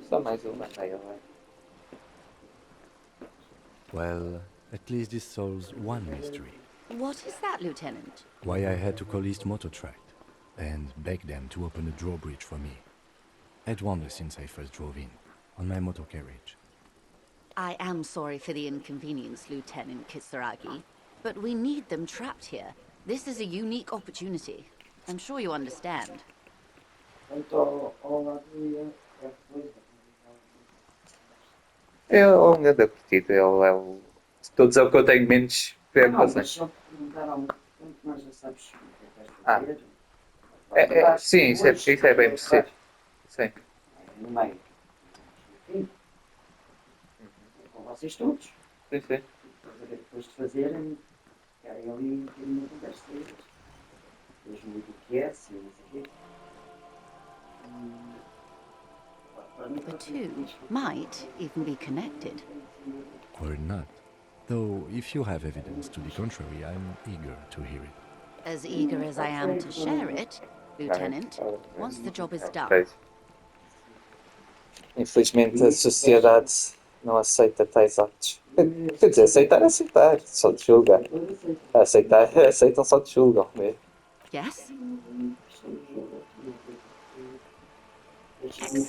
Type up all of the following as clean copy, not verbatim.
Só mais uma, vai, vai. Well, at least this solves one mystery. What is that, Lieutenant? Why I had to call East Motortract and beg them to open a drawbridge for me. I'd wondered since I first drove in, on my motor carriage. I am sorry for the inconvenience, Lieutenant Kisaragi, but we need them trapped here. This is a unique opportunity. I'm sure you understand. Eu ainda da curtida, ele é o. De todos é o que eu tenho menos preocupações. Ah. Sim, isso é bem possível. Sim. Com vocês todos. Sim, sim. Depois de fazerem, ficarem ali um bocadinho a conversa deles. Vejam o que é, se não sei o quê. The two might even be connected. Or not. Though, if you have evidence to the contrary, I'm eager to hear it. As eager as I am to share it, Lieutenant, once the job is done. Pois. Infelizmente a sociedade não aceita tais atos. Quer dizer, aceitar, só te julgar. Aceitam, só te julgam mesmo. Yes? Excellent.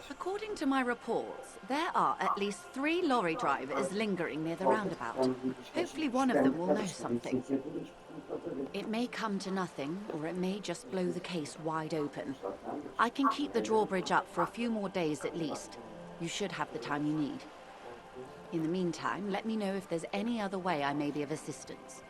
According to my reports, there are at least 3 lorry drivers lingering near the roundabout. Hopefully one of them will know something. It may come to nothing, or it may just blow the case wide open. I can keep the drawbridge up for a few more days at least. You should have the time you need. In the meantime, let me know if there's any other way I may be of assistance.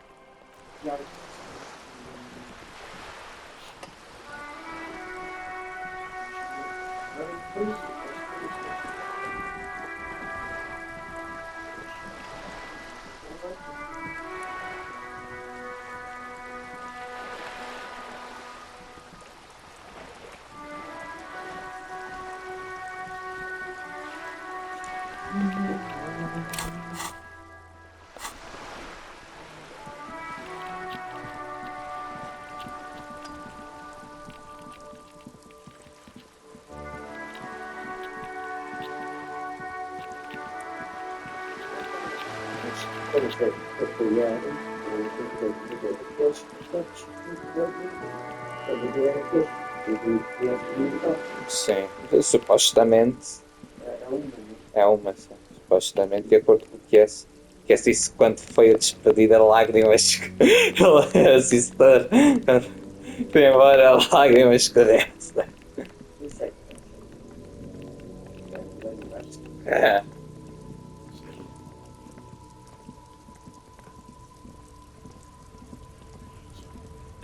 Sim, supostamente é uma, sim. Supostamente, de acordo com o que é disse quando foi a despedida, lágrimas. Ele assistor. Foi embora, lágrimas escurece. É.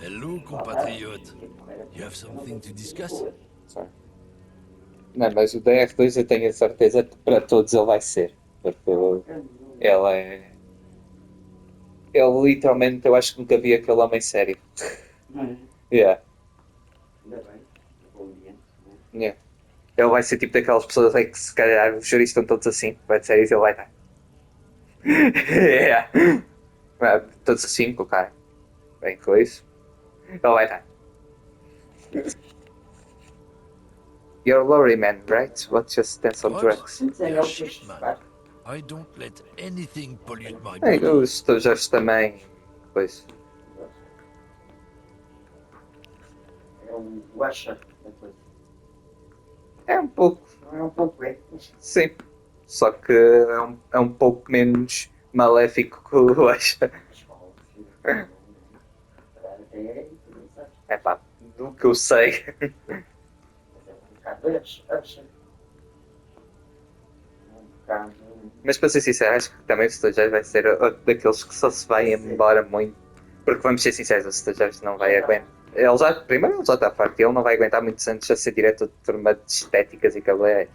Hello, compatriot. You have something to discuss? Sim. Não, mas o DR2 eu tenho a certeza que para todos ele vai ser. Porque ele é. Ele literalmente, eu acho que nunca vi aquele homem sério. Yeah. Yeah. Ele vai ser tipo daquelas pessoas aí que se calhar os juristas estão todos assim, vai ser isso, ele vai estar. Yeah. Todos assim, com o cara. Bem, com isso. Ele vai estar. You're a lorry man, right? What's your stance on What? drugs? Yeah, shit, man. I don't let anything pollute my É, body. os estrangeiros também. Pois. É o Washer da coisa. É um pouco. É um pouco, é. Sim. Só que é um pouco menos maléfico que o Asha. É pá, do que eu sei. Mas para ser sincero, acho que também o Stagers vai ser outro daqueles que só se vai embora muito. Porque vamos ser sinceros, o Stagers não vai aguentar. Primeiro ele já está farto, ele não vai aguentar muitos anos a ser diretor de turma de estéticas e cabeleireiros.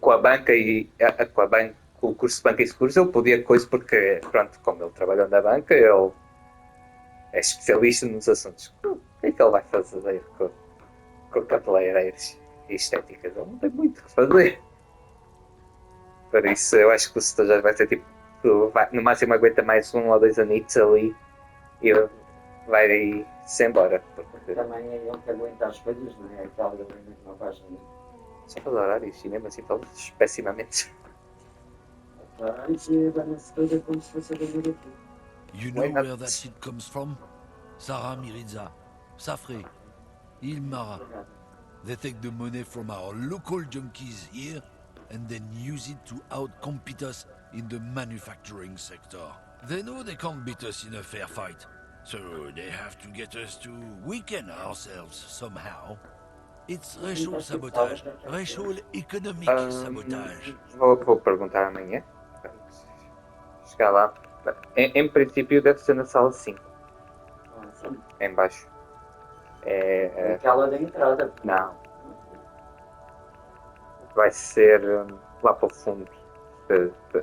Com a banca e com o curso de banca e seguros ele podia coisa porque, pronto, como ele trabalhou na banca, ele é especialista nos assuntos. O que é que ele vai fazer com cabeleireiros e estéticas? Ele não tem muito o que fazer. Por isso eu acho que o Stagers vai ser tipo, no máximo aguenta mais 1 ou 2 anitos ali e vai se embora. Porque Também é ele que aguenta as coisas, não é? Aquela Helena que não faz nada. só para horários e mesmo assim falas pessimamente. E agora-se toda como se fosse a vender aqui. You Why know not? where that shit comes from? Sarah Miriza, Safre, Ilmara. They take the money from our local junkies here and then use it to outcompete us in the manufacturing sector. They know they can't beat us in a fair fight, so they have to get us to weaken ourselves somehow. It's racial sabotage, racial economic sabotage. Vou perguntar amanhã. Chegar lá. Em princípio deve ser na sala 5, em baixo. É aquela da entrada. Não. Vai ser lá para o fundo.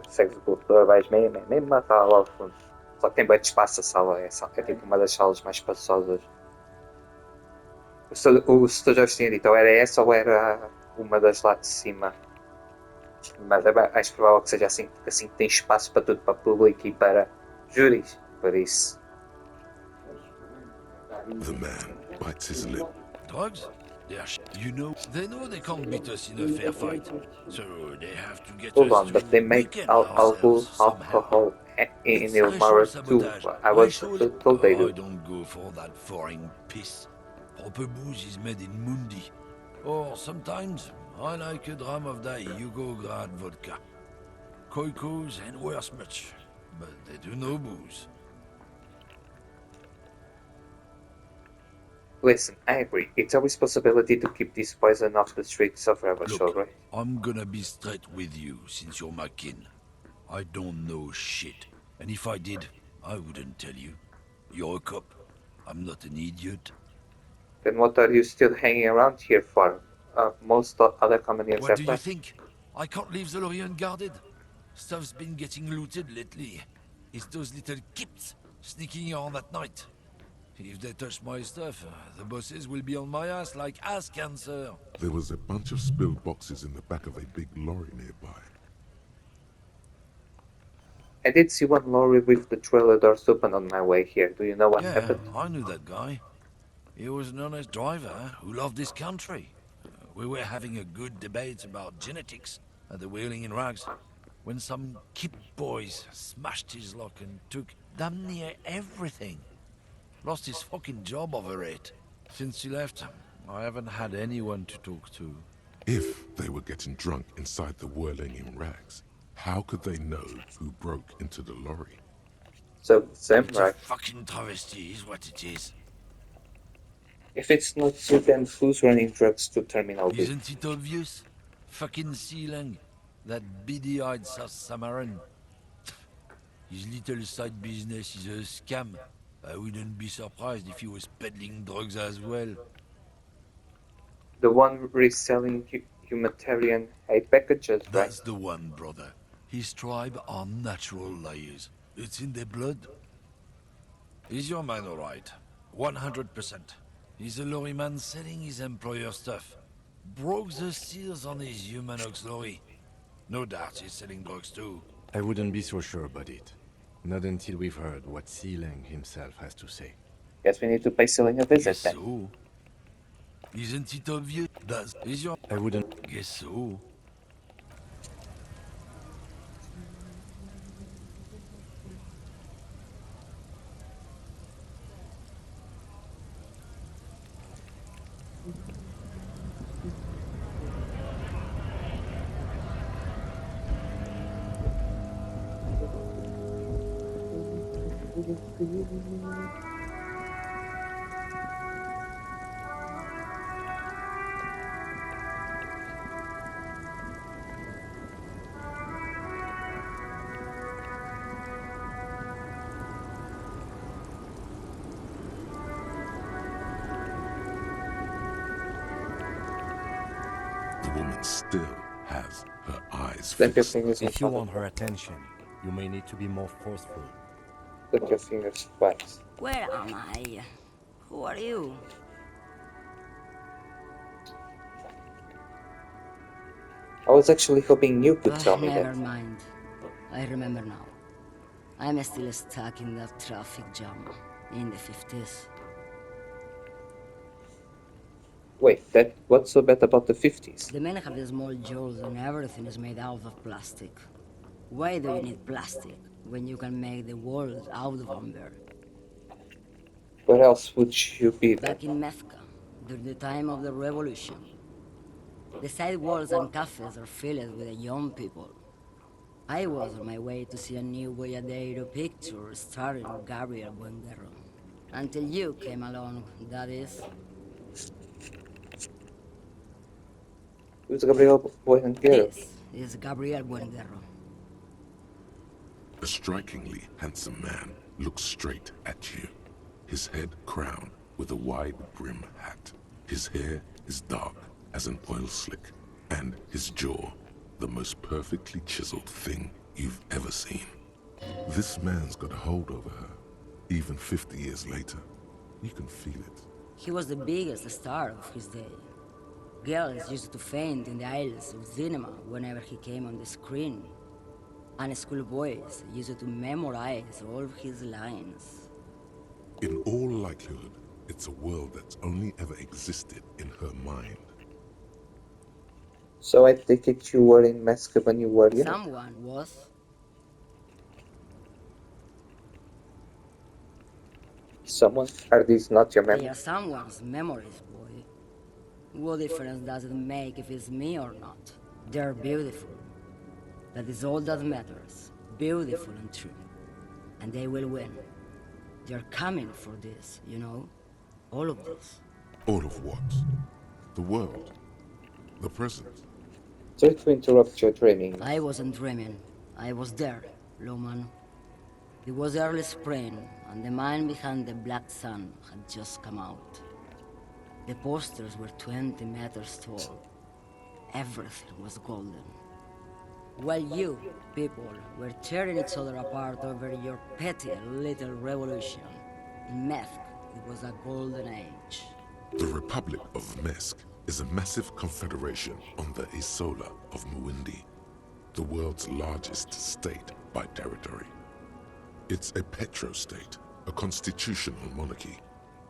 Segues o corredor, vais mesmo a sala lá ao fundo. Só que tem bem de espaço a sala. É tipo uma das salas mais espaçosas. O setor já tinha dito, ou era essa ou era uma das lá de cima. Mas é mais provável que seja assim, porque assim tem espaço para tudo, para público e para júris. Por isso. The man bites his lip. Drugs? You know, they know they can't beat us in a fair fight, so they have to get Hold us on, to but they make weaken ourselves somehow. alcohol in It's racial Ilmara too. sabotage. I was Racial... told they I do. don't go for that foreign piss. Proper booze is made in Mundi. Or sometimes, I like a dram of that Yugograd vodka. Koikos and worse much, but they do no booze. Listen, I agree. It's a responsibility to keep this poison off the streets of Ravachol, Look, right? I'm gonna be straight with you since you're my kin. I don't know shit. And if I did, I wouldn't tell you. You're a cop. I'm not an idiot. Then what are you still hanging around here for? Most other companies What have do you left. think? I can't leave the lorry unguarded. Stuff's been getting looted lately. It's those little kips sneaking around at night. If they touch my stuff, the bosses will be on my ass like ass cancer. There was a bunch of spilled boxes in the back of a big lorry nearby. I did see one lorry with the trailer doors open on my way here. Do you know what Yeah, happened? I knew that guy. He was an honest driver who loved this country. We were having a good debate about genetics at the Wheeling in Rags when some kip boys smashed his lock and took damn near everything. Lost his fucking job over it. Since he left, I haven't had anyone to talk to. If they were getting drunk inside the whirling in rags, how could they know who broke into the lorry? So, Sam, It's right? a fucking travesty is what it is. If it's not you, then who's running drugs to Terminal B? Isn't it obvious? Fucking Sealang. That beady-eyed South Samaran. His little side business is a scam. I wouldn't be surprised if he was peddling drugs as well. The one reselling humanitarian aid packages, right? That's the one, brother. His tribe are natural liars. It's in their blood. Is your man alright? 100%. He's a lorry man selling his employer stuff. Broke the seals on his Humanox lorry. No doubt he's selling drugs too. I wouldn't be so sure about it. Not until we've heard what Sealang himself has to say. Guess we need to pay Selling a visit Guess then. so. Isn't it obvious? Is your... I wouldn't... Guess so. The woman still has her eyes Snap your fixed. fingers If you want motherfucker. her attention, you may need to be more forceful. Snap your fingers twice. Where am I? Who are you? I was actually hoping you could tell me Never that. mind. I remember now. I'm still stuck in that traffic jam in the 50s. Wait, what's so bad about the 50s? The men have small jaws and everything is made out of plastic. Why do you need plastic when you can make the world out of amber? Where else would you be then? Back in Mecca, during the time of the revolution, the sidewalks and cafes are filled with young people. I was on my way to see a new Boyadero picture starring Gabriel Buenguerro. Until you came along, that is. Who's Gabriel Boyangero? This is Gabriel Buenguerro. A strikingly handsome man looks straight at you, his head crowned with a wide brim hat. His hair is dark as an oil slick, and his jaw the most perfectly chiseled thing you've ever seen. This man's got a hold over her, even 50 years later. You can feel it. He was the biggest star of his day. Girls used to faint in the aisles of cinema whenever he came on the screen. And schoolboys used to memorize all of his lines. In all likelihood, it's a world that's only ever existed in her mind. So I take it you were in Mexico when you were young? Someone was. Someone? Are these not your They are memories? someone's memories, boy. What difference does it make if it's me or not? They're beautiful. That is all that matters. Beautiful and true. And they will win. They're coming for this, you know? All of this. All of what? The world. The present. Sorry to interrupt your dreaming. I wasn't dreaming. I was there, Loman. It was early spring, and the man behind the black sun had just come out. The posters were 20 meters tall. Everything was golden. While you, people, were tearing each other apart over your petty little revolution, in Meth, it was a golden age. The Republic of Mesk is a massive confederation on the Isola of Muindi, the world's largest state by territory. It's a petrostate, a constitutional monarchy,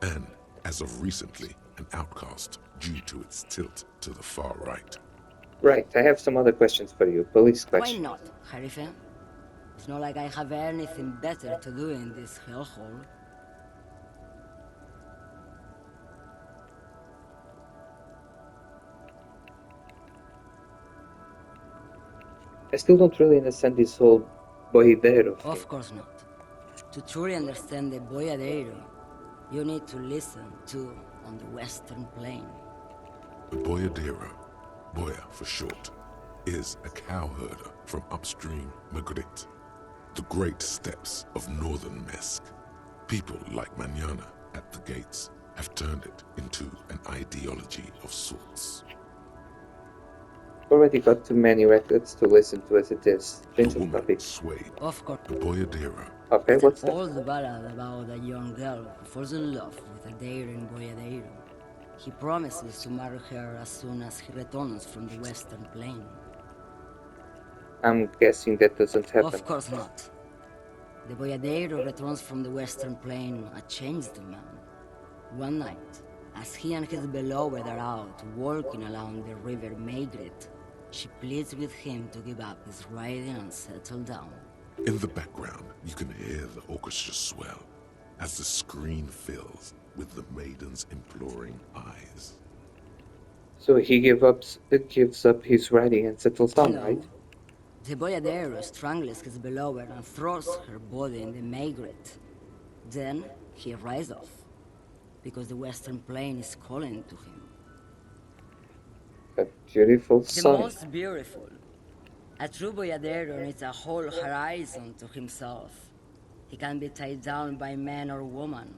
and, as of recently, an outcast due to its tilt to the far right. Right, I have some other questions for you. Police Why questions. not, Harife? It's not like I have anything better to do in this hellhole. I still don't really understand this whole boidero thing. Of course not. To truly understand the boyadero, you need to listen to on the Western Plain. The Boyadera, Boya for short, is a cowherder from upstream Magritte, the great steppes of northern Mesk. People like Manana at the gates have turned it into an ideology of sorts. Already got too many records to listen to as it is. The Change of woman topic. swayed. Of course, The Boyadera, Okay, it's what's an that? old ballad about a young girl who falls in love with a daring boyadero. He promises to marry her as soon as he returns from the Western Plain. I'm guessing that doesn't happen. Of course not. The boyadero returns from the Western Plain a changed man. One night, as he and his beloved are out walking along the river Maigret, she pleads with him to give up his riding and settle down. in the background, you can hear the orchestra swell as the screen fills with the maiden's imploring eyes. So he gives up his riding and settles down, No. right? The boyadero strangles his beloved and throws her body in the Maigret. Then he rides off, because the Western Plain is calling to him. A beautiful The song. most beautiful. A true boyadero needs a whole horizon to himself. He can be tied down by man or woman.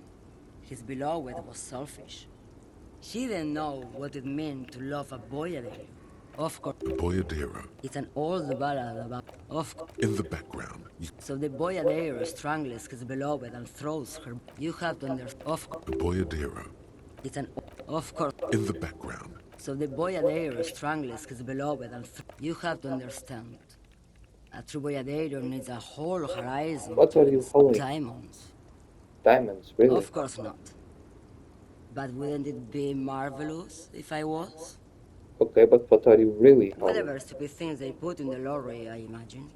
His beloved was selfish. She didn't know what it meant to love a boyadero. Of course, The Boyadera, it's an old ballad about... Of course. in the background, you, So the boyadero strangles his beloved and throws her... You have to understand... Of course. the Boyadera, It's an... Of course. in the background, So the boyadero strangles his beloved and you have to understand. A true boyadero needs a whole horizon. What to are you his holding? Diamonds. Diamonds, really? Of course not. But wouldn't it be marvelous if I was? Okay, but what are you really hauling? Whatever stupid things they put in the lorry, I imagine.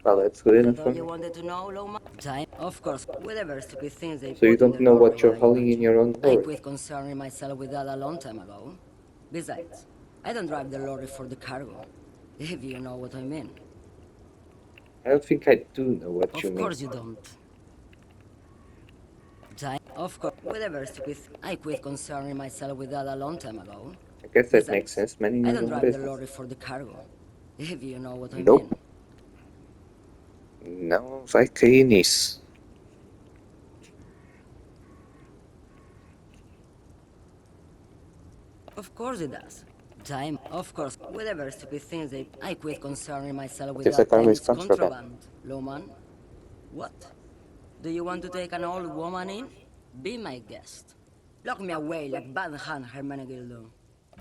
Well, that's good Is enough that for all me. you wanted to know, Loma? Time? Of course, whatever stupid things they So you put in don't the know what lorry, you're I hauling in imagine. your own I lorry? quit concerning myself with that a long time ago. Besides, I don't drive the lorry for the cargo, if you know what I mean. I don't think I do know what you Of mean. course you don't. Time? Of course, whatever stupid... I quit concerning myself with that a long time ago. I guess that makes Besides, sense, minding I your don't own drive the business. lorry for the cargo, if you know what I mean. Nope. No, vai cair nisso. Of course it does. Time, of course, whatever stupid things they... I quit concerning myself What with if the that time cargo is it's contraband? contraband, Loman. What? Do you want to take an old woman in? Be my guest. Lock me away like Bad Hand Hermenegildo.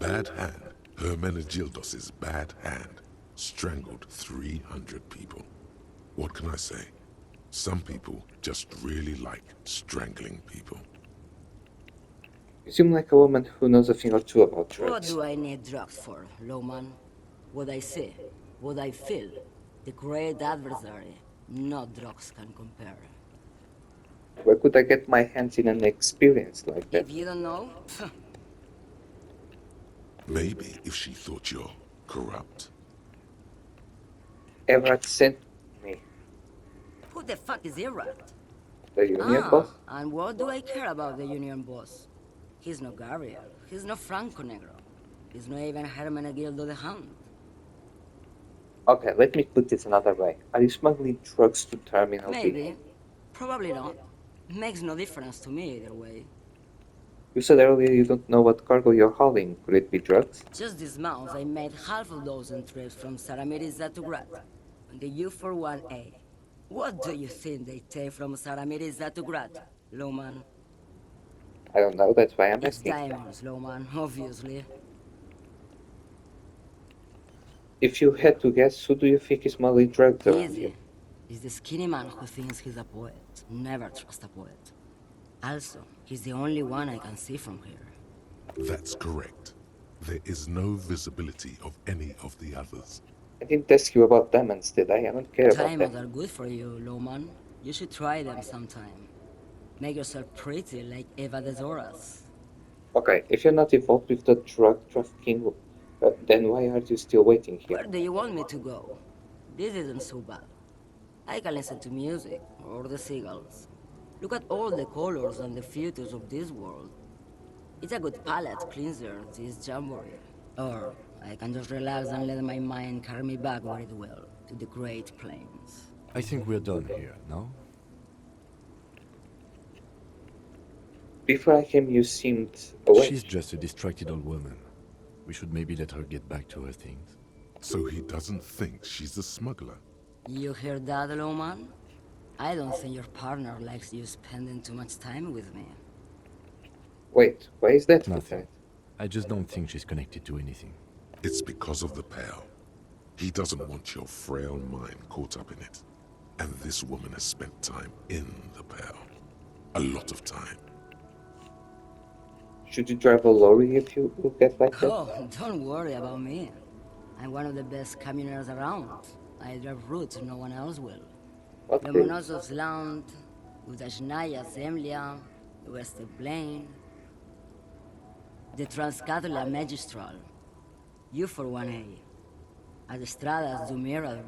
Bad Hand, Hermenegildos' bad hand, strangled 300 people. What can I say? Some people just really like strangling people. You seem like a woman who knows a thing or two about What drugs. do I need drugs for, Loman? What I see, what I feel, the great adversary, no drugs can compare. Where could I get my hands in an experience like that? If you don't know, Maybe if she thought you're corrupt. Everett sent me. who the fuck is Iraq? The union boss? And what do I care about the union boss? He's no Gabriel, he's no Franco Negro, he's not even Hermenegildo the Hound. Okay, let me put this another way. Are you smuggling drugs to Terminal B? Maybe, probably not. Makes no difference to me either way. You said earlier you don't know what cargo you're hauling. Could it be drugs? Just this month, I made half a dozen trips from Saramiriza to Grat, on the U41A. What do you think they take from Saramiriza to Grat, Loman? I don't know, that's why I'm It's asking. diamonds, Loman, obviously. If you had to guess, who do you think is smuggling drugs around you? Easy. He's the skinny man who thinks he's a poet. Never trust a poet. Also, he's the only one I can see from here. That's correct. There is no visibility of any of the others. I didn't ask you about diamonds, did I? I don't care about Diamonds that. are good for you, Loman. You should try them sometime. Make yourself pretty like Eva de Zoras. Okay, if you're not involved with the drug trafficking, then why are you still waiting here? Where do you want me to go? This isn't so bad. I can listen to music, or the seagulls. Look at all the colors and the futures of this world. It's a good palate cleanser, this jamboree. Or I can just relax and let my mind carry me back where it will, to the Great Plains. I think we're done here, no? Before I came, you seemed away. She's just a distracted old woman. We should maybe let her get back to her things. So he doesn't think she's a smuggler. You hear that, Loman? I don't think your partner likes you spending too much time with me. Wait, why is that, Nothing. Lieutenant? I just don't think she's connected to anything. It's because of the pale. He doesn't want your frail mind caught up in it. And this woman has spent time in the pale. A lot of time. Should you drive a lorry if you get like that? Oh, don't worry about me. I'm one of the best camioners around. I drive routes no one else will. What route? Lomonosov's Land, Udajnaya Zemlya, West Plain, the Transcatholia Magistral, U41A, Adestradas do Mirador,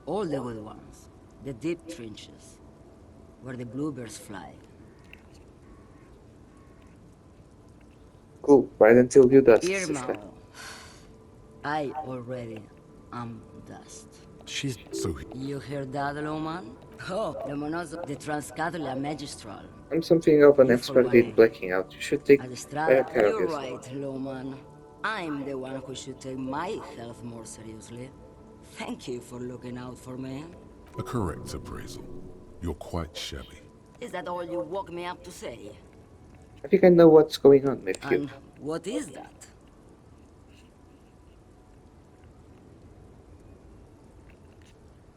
all the good ones, the deep trenches, where the bluebirds fly. Cool, right until you dust, sister. Irma, I already am dust. She's... So he... You hear that, Loman? Oh, Lomonosov, the Transcatholia Magistral. I'm something of an You expert for in one, blacking out. You should take better Adestrada, care of you're yourself. right, Loman. I'm the one who should take my health more seriously. Thank you for looking out for me. A correct appraisal. You're quite shabby. Is that all you woke me up to say? I think I know what's going on with you. And what is that?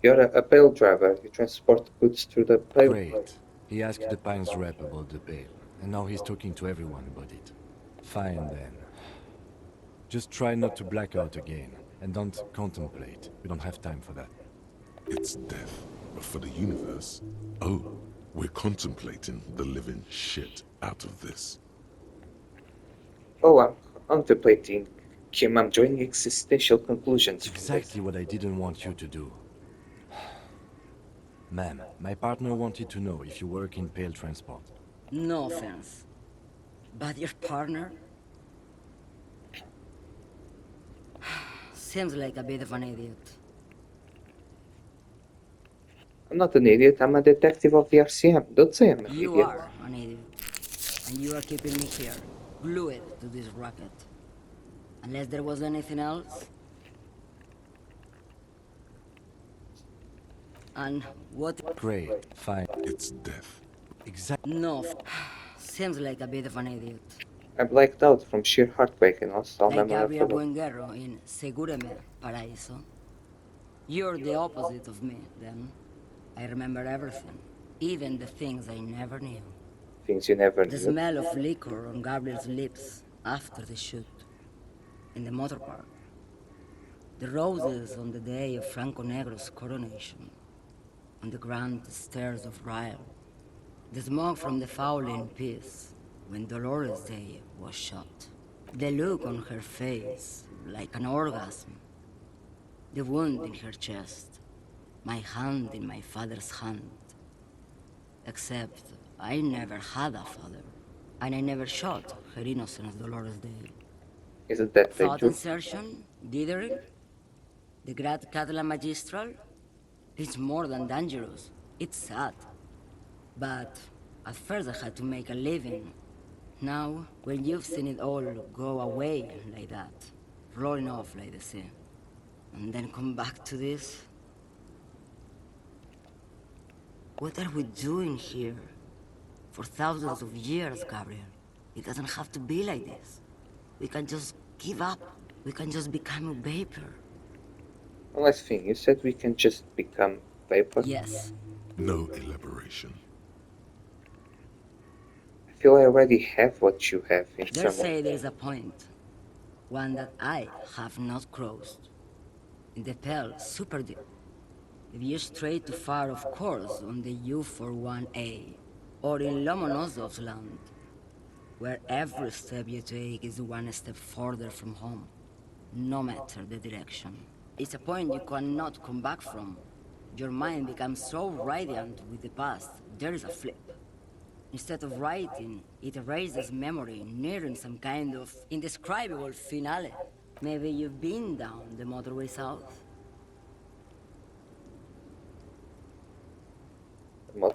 You're a bale driver. You transport goods through the bale. great. He asked the Pines rep about the bail. and now he's talking to everyone about it. Fine then. Just try not to black out again, and don't contemplate. We don't have time for that. It's death, but for the universe, oh, we're contemplating the living shit out of this. Oh, I'm contemplating. Kim, I'm drawing existential conclusions from Exactly what I didn't want you to do. Ma'am, my partner wanted to know if you work in Pale Transport. No offense. But your partner? Seems like a bit of an idiot. I'm not an idiot, I'm a detective of the RCM. Don't say I'm an You idiot. are an idiot. And you are keeping me here, glued to this rocket. Unless there was anything else. And what? Great, fine. It's death. Exactly. No. Seems like a bit of an idiot. I blacked out from sheer heartbreak and lost all Like memory of the Gabriel world. Buenguerro in Segúreme, Paraíso. You're the opposite of me, then. I remember everything. Even the things I never knew. Things you never The knew. smell of liquor on Gabriel's lips after the shoot. In the motor park. The roses on the day of Franco Negro's coronation. On the grand stairs of Ryle. The smoke from the Fowling piece when Dolores Day was shot. The look on her face, like an orgasm. The wound in her chest. My hand in my father's hand. Except I never had a father. And I never shot her innocent Dolores Day. Isn't that Thought true? insertion? Dithering? The Grad Catalan Magistral? It's more than dangerous. It's sad. But at first I had to make a living. Now, when you've seen it all go away like that, rolling off like the sea, and then come back to this? What are we doing here? For thousands of years, Gabriel. It doesn't have to be like this. We can just give up. We can just become a vapor. One last thing, you said we can just become vapor? Yes. No elaboration. I feel I already have what you have in They some say way. there's a point. One that I have not crossed. In the Pale Super Deep. If you stray too far, of course, on the U41A, or in Lomonosov's land, where every step you take is one step further from home, no matter the direction. It's a point you cannot come back from. Your mind becomes so radiant with the past, there is a flip. Instead of writing, it erases memory, nearing some kind of indescribable finale. Maybe you've been down the motorway south.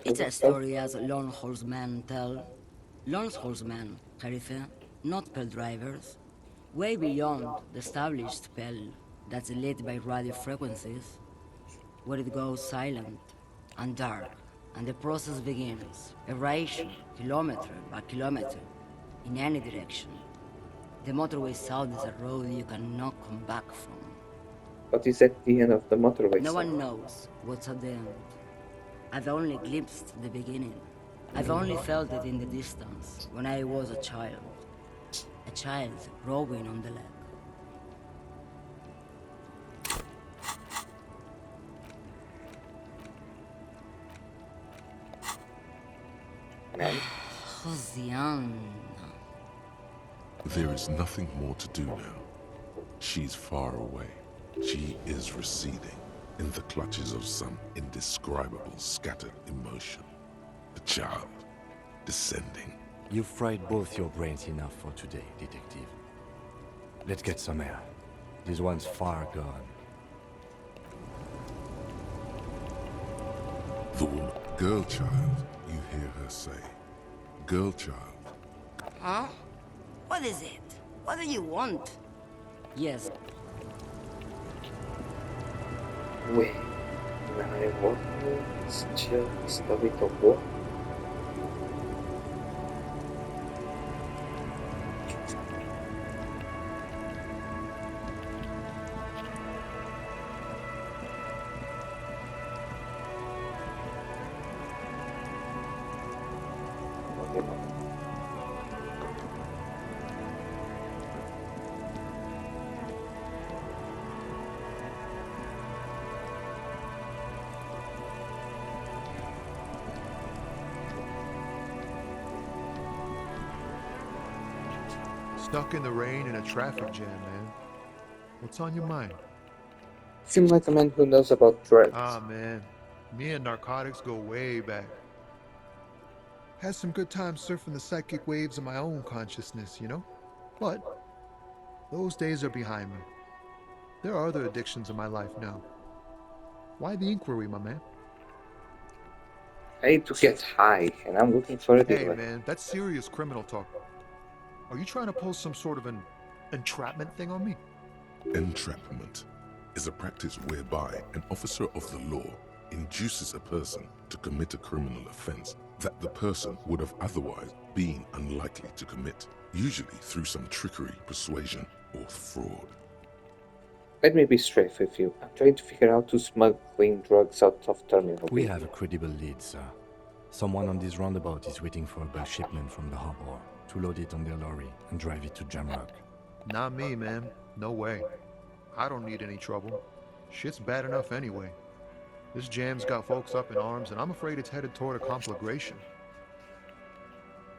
It's a story as lone horsemen tell. Lone horsemen, Sheriff, not Pale drivers. Way beyond the established Pale that's lit by radio frequencies, where it goes silent and dark, and the process begins. Erasure, kilometer by kilometer, in any direction. The motorway south is a road you cannot come back from. What is at the end of the motorway? No one knows what's at the end. I've only glimpsed the beginning. I've only felt it in the distance, when I was a child. A child rowing on the lake. Josiane. There is nothing more to do now. She's far away. She is receding in the clutches of some indescribable scattered emotion. The child descending. You've fried both your brains enough for today, detective. Let's get some air. This one's far gone. The woman. Girl child, you hear her say. Girl child. Huh? What is it? What do you want? Yes. When I was just a little boy. Stuck in the rain in a traffic jam, man. What's on your mind? Seems like a man who knows about drugs. Ah, man. Me and narcotics go way back. Had some good times surfing the psychic waves of my own consciousness, you know? But those days are behind me. There are other addictions in my life now. Why the inquiry, my man? I need to get high, and I'm looking for a Hey, dealer. man, that's serious criminal talk. Are you trying to pull some sort of an entrapment thing on me? Entrapment is a practice whereby an officer of the law induces a person to commit a criminal offense that the person would have otherwise been unlikely to commit, usually through some trickery, persuasion, or fraud. Let me be straight with you. I'm trying to figure out who's smuggling drugs out of Terminal We B. have a credible lead, sir. Someone on this roundabout is waiting for a bulk shipment from the harbor to load it on their lorry and drive it to Jamrock. Not me, man. No way. I don't need any trouble. Shit's bad enough anyway. This jam's got folks up in arms, and I'm afraid it's headed toward a conflagration.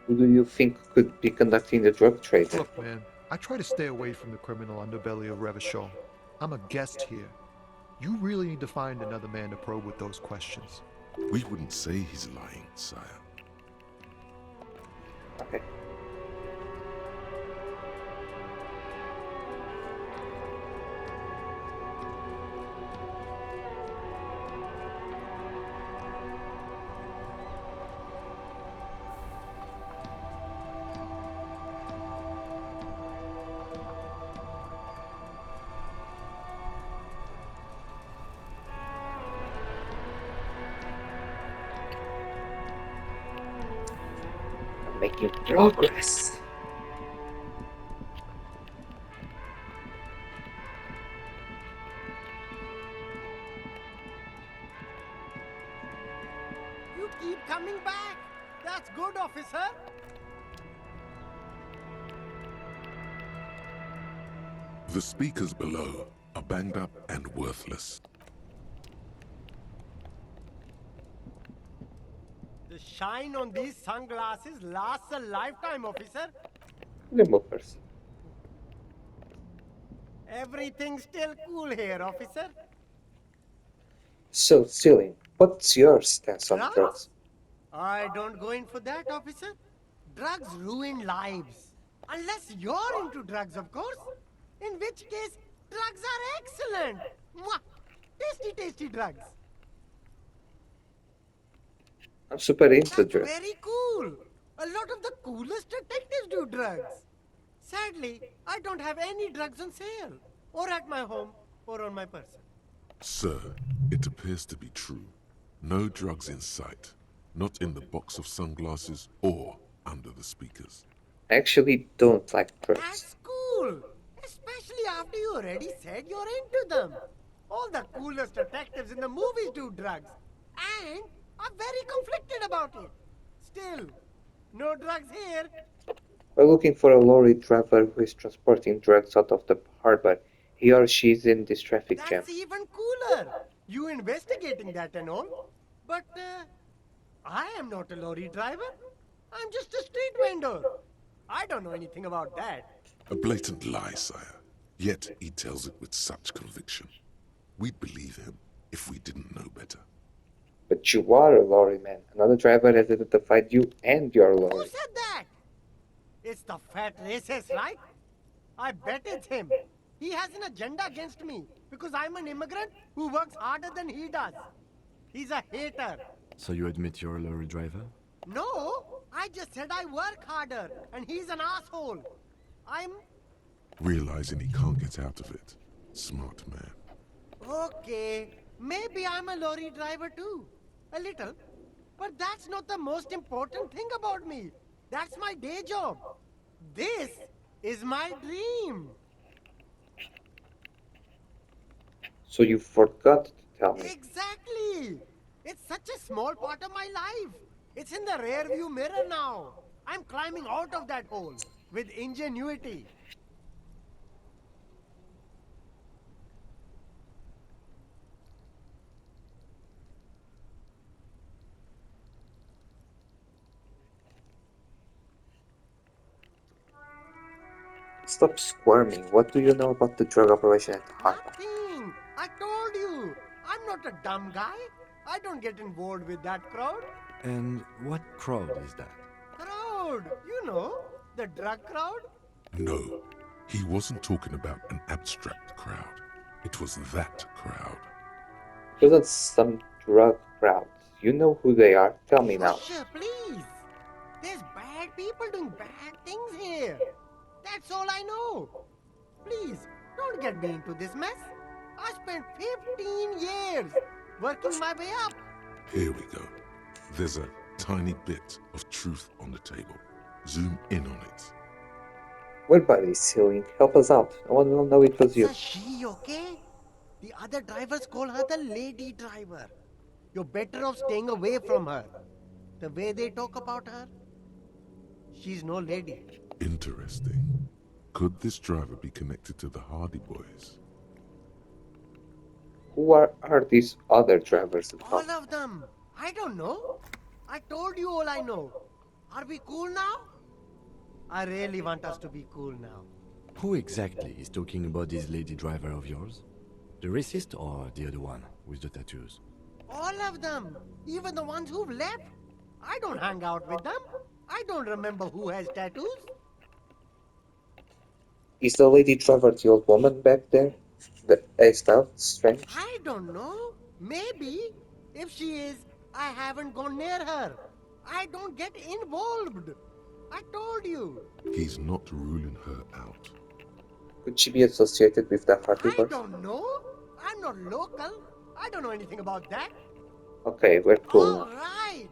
Who do you think could be conducting the drug trade? Look, man, I try to stay away from the criminal underbelly of Revachol. I'm a guest here. You really need to find another man to probe with those questions. We wouldn't say he's lying, sire. Okay. I'm making progress. You keep coming back. That's good, officer. The speakers below are banged up and worthless. The shine on these sunglasses lasts a lifetime, officer. Removers. Everything's still cool here, officer. So, Celine, what's your stance on Drugs? drugs? I don't go in for that, officer. Drugs ruin lives. Unless you're into drugs, of course. In which case, drugs are excellent. Mwah! Tasty, tasty drugs. I'm super into That's drugs. very cool. A lot of the coolest detectives do drugs. Sadly, I don't have any drugs on sale. Or at my home, or on my person. Sir, it appears to be true. No drugs in sight. Not in the box of sunglasses or under the speakers. I actually don't like drugs. That's cool. Especially after you already said you're into them. All the coolest detectives in the movies do drugs. And are very conflicted about it. Still, no drugs here. We're looking for a lorry driver who is transporting drugs out of the harbor. He or she is in this traffic jam. That's even cooler. You investigating that and all. But, I am not a lorry driver. I'm just a street vendor. I don't know anything about that. A blatant lie, sire. Yet he tells it with such conviction. We'd believe him if we didn't know better. But you are a lorry man. Another driver has identified you and your Who lorry. said that? It's the fat racist, right? I bet it's him. He has an agenda against me because I'm an immigrant who works harder than he does. He's a hater. So you admit you're a lorry driver? No, I just said I work harder and he's an asshole. I'm... Realizing he can't get out of it. Smart man. Okay, maybe I'm a lorry driver too. A little. But that's not the most important thing about me. That's my day job. This is my dream. So you forgot to tell me. Exactly. It's such a small part of my life. It's in the rear view mirror now. I'm climbing out of that hole with ingenuity. Stop squirming. What do you know about the drug operation at Harvard? Nothing. I told you. I'm not a dumb guy. I don't get involved with that crowd. And what crowd is that? Crowd. You know, the drug crowd. No, he wasn't talking about an abstract crowd. It was that crowd. Those are some drug crowds. You know who they are? Tell me now. Usher, please. There's bad people doing bad things here. That's all I know. Please, don't get me into this mess. I spent 15 years working my way up. Here we go. There's a tiny bit of truth on the table. Zoom in on it. What body is healing? Help us out. No one will know it was you. It's a she, okay? The other drivers call her the lady driver. You're better off staying away from her. The way they talk about her, she's no lady. Interesting. Could this driver be connected to the Hardy Boys? Who are these other drivers? All of them. I don't know. I told you all I know. Are we cool now? I really want us to be cool now. Who exactly is talking about this lady driver of yours? The racist or the other one with the tattoos? All of them. Even the ones who've left. I don't hang out with them. I don't remember who has tattoos. Is the lady driver the old woman back there? The aced out? Strange? I don't know. Maybe. If she is, I haven't gone near her. I don't get involved. I told you. He's not ruling her out. Could she be associated with the Hardy I Boys? don't know. I'm not local. I don't know anything about that. Okay, we're cool All now. right.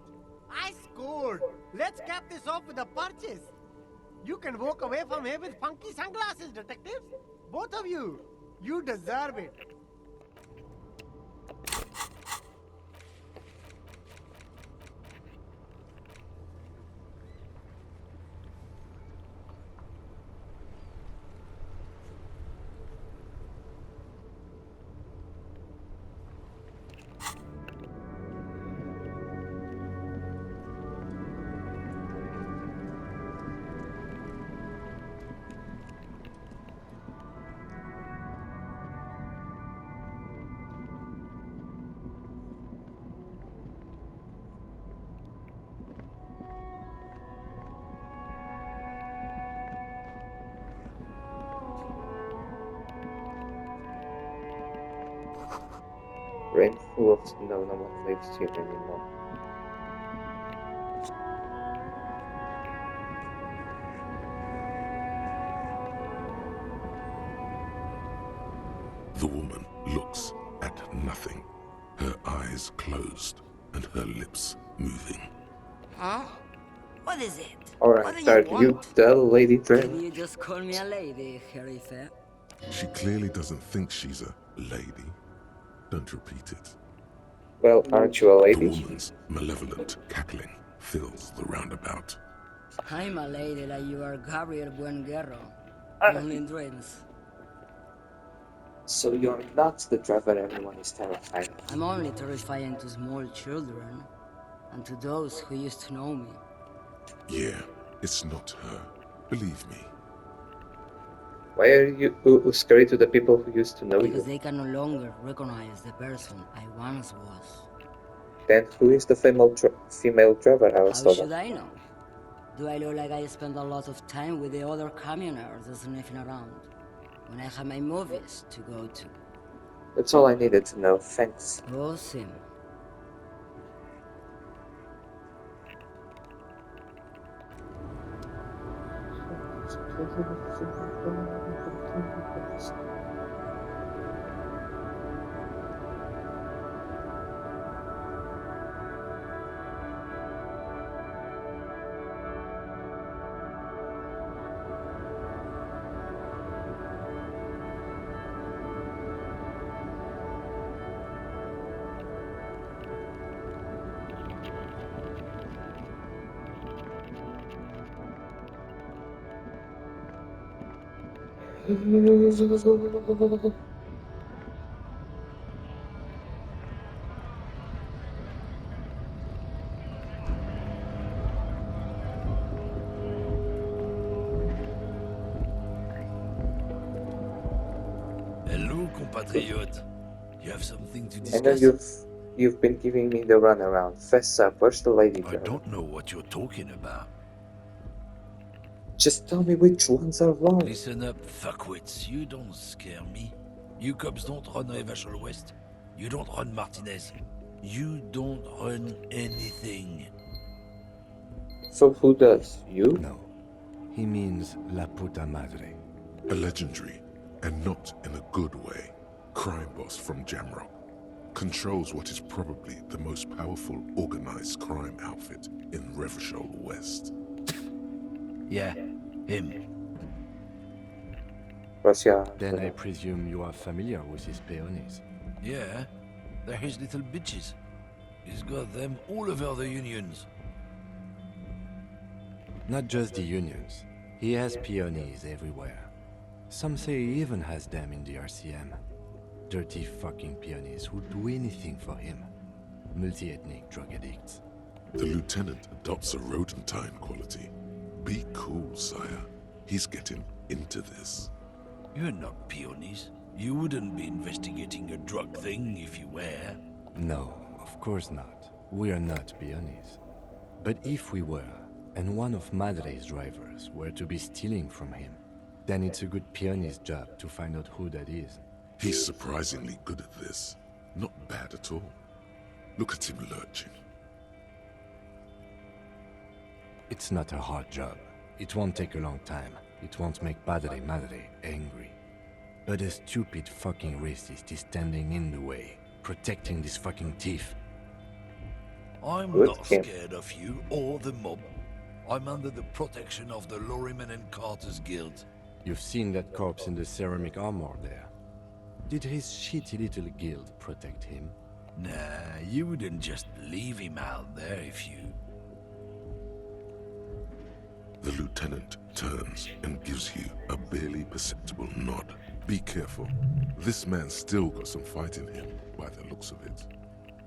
I scored. Let's cap this off with a purchase. You can walk away from here with funky sunglasses, detectives. Both of you. You deserve it. Rain full of snow, no one lives here anymore. The woman looks at nothing, her eyes closed and her lips moving. Huh? What is it? Alright, What do are you you want? the lady driver? Can you just call me a lady, Harry Fair? She clearly doesn't think she's a lady. Don't repeat it. Well, aren't you a The lady? woman's malevolent cackling fills the roundabout. I'm a lady like you are Gabriel Buenguerro. Only in dreams. So you're not the driver everyone is terrified of. I'm only terrifying to small children and to those who used to know me. Yeah, it's not her. Believe me. Why are you scary to the people who used to know Because you? they can no longer recognize the person I once was. Then who is the female driver I was How told should of? I know? Do I look like I spend a lot of time with the other communers sniffing around when I have my movies to go to? That's all I needed to know, thanks. Oh, Sim. compatriot. You have something to I know discuss? you've been giving me the runaround. Fess up, where's the lady I driver? don't know what you're talking about. Just tell me which ones are wrong. Listen up, fuckwits. You don't scare me. You cops don't run Revachol West. You don't run Martinez. You don't run anything. So who does? You? No. He means La Puta Madre. A legendary, and not in a good way, crime boss from Jamrock. Controls what is probably the most powerful organized crime outfit in Revachol West. Yeah, him. Russia. Then I presume you are familiar with his peonies. Yeah, they're his little bitches. He's got them all over the unions. Not just the unions. He has peonies everywhere. Some say he even has them in the RCM. Dirty fucking peonies who'd do anything for him. Multi-ethnic drug addicts. The lieutenant adopts a rodentine quality. Be cool, sire. He's getting into this. You're not peonies. You wouldn't be investigating a drug thing if you were. No, of course not. We are not peonies. But if we were, and one of Madre's drivers were to be stealing from him, then it's a good peony's job to find out who that is. He's surprisingly good at this. Not bad at all. Look at him lurching. It's not a hard job. It won't take a long time. It won't make Padre Madre angry. But a stupid fucking racist is standing in the way, protecting this fucking thief. I'm Good not him. scared of you or the mob. I'm under the protection of the Lorrymen and Carters Guild. You've seen that corpse in the ceramic armor there. Did his shitty little guild protect him? Nah, you wouldn't just leave him out there if you... The lieutenant turns and gives you a barely perceptible nod. Be careful. This man's still got some fight in him, by the looks of it.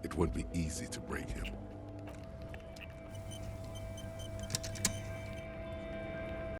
It won't be easy to break him.